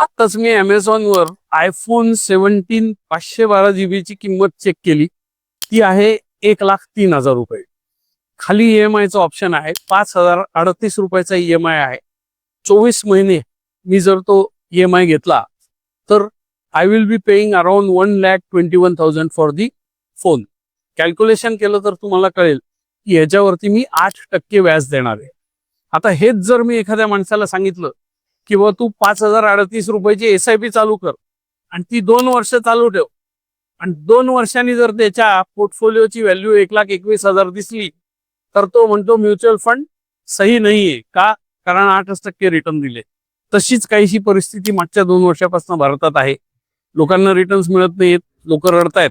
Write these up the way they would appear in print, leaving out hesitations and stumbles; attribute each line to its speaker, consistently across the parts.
Speaker 1: आताच मी वर iPhone 17 512 GB ची किंमत चेक केली. ती आहे 1,03,000 रुपये. खाली EMI चा ऑप्शन आहे. 5,038 रुपयाचा EMI आहे. 24 महिने मी जर तो EMI घेतला तर I will be paying around 1,21,000 for the phone. Calculation केलं तर तुम्हाला कळेल की याच्यावरती मी 8% व्याज देणार आहे. आता हेच जर मी एखाद्या माणसाला सांगितलं किंवा तू 5,038 रुपयाची SIP चालू कर आणि ती 2 वर्ष चालू ठेव आणि 2 वर्षांनी जर त्याच्या पोर्टफोलिओची व्हॅल्यू 1,21,000 दिसली तर तो म्हणतो म्युच्युअल फंड सही नाहीये का, कारण 8% रिटर्न दिले. तशीच काहीशी परिस्थिती मागच्या 2 वर्षापासून भारतात आहे. लोकांना रिटर्न्स मिळत नाहीत, लोक रडतायत.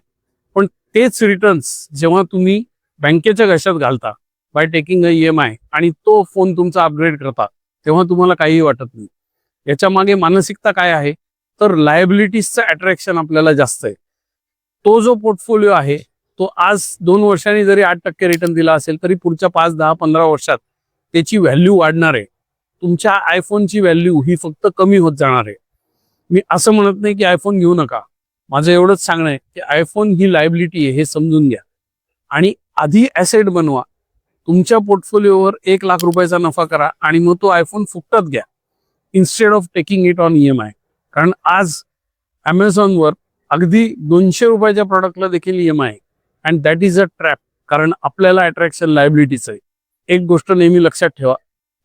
Speaker 1: पण तेच रिटर्न्स जेव्हा तुम्ही बँकेच्या घशात घालता बाय टेकिंग अ EMI आणि तो फोन तुमचा अपग्रेड करता तेव्हा तुम्हाला काहीही वाटत नाही. याच्या मागे मानसिकता काय आहे तर लायबिलिटीजचं अट्रॅक्शन आपल्याला जास्त आहे. तो जो पोर्टफोलिओ आहे तो आज 2 वर्षांनी जरी 8% रिटर्न दिला असेल तरी पुढच्या 5, 10, 15 वर्षात त्याची व्हॅल्यू वाढणार आहे. तुमच्या आयफोनची व्हॅल्यू ही फक्त कमी होत जाणार आहे. मी असं म्हणत नाही की आयफोन घेऊ नका. माझं एवढंच सांगणं आहे की आयफोन ही लायबिलिटी आहे हे समजून घ्या आणि आधी ॲसेट बनवा. तुमच्या पोर्टफोलिओवर 1,00,000 रुपयाचा नफा करा आणि मग तो आयफोन फुकटात घ्या instead of taking it on EMI. कारण आज वर अगदी 200 रुपयाच्या प्रॉडक्टला देखील EMI आहे and that is a trap. कारण आपल्याला अट्रॅक्शन लायबिलिटीचं आहे. एक गोष्ट नेहमी लक्षात ठेवा,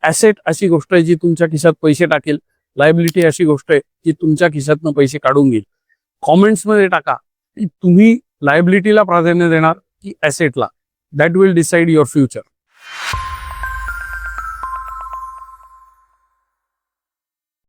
Speaker 1: ॲसेट अशी गोष्ट आहे जी तुमच्या खिशात पैसे टाकेल, लायबिलिटी अशी गोष्ट आहे जी तुमच्या खिशातनं पैसे काढून घेईल. कॉमेंट्समध्ये टाका की तुम्ही लायबिलिटीला प्राधान्य देणार की ॲसेटला. That will decide your future.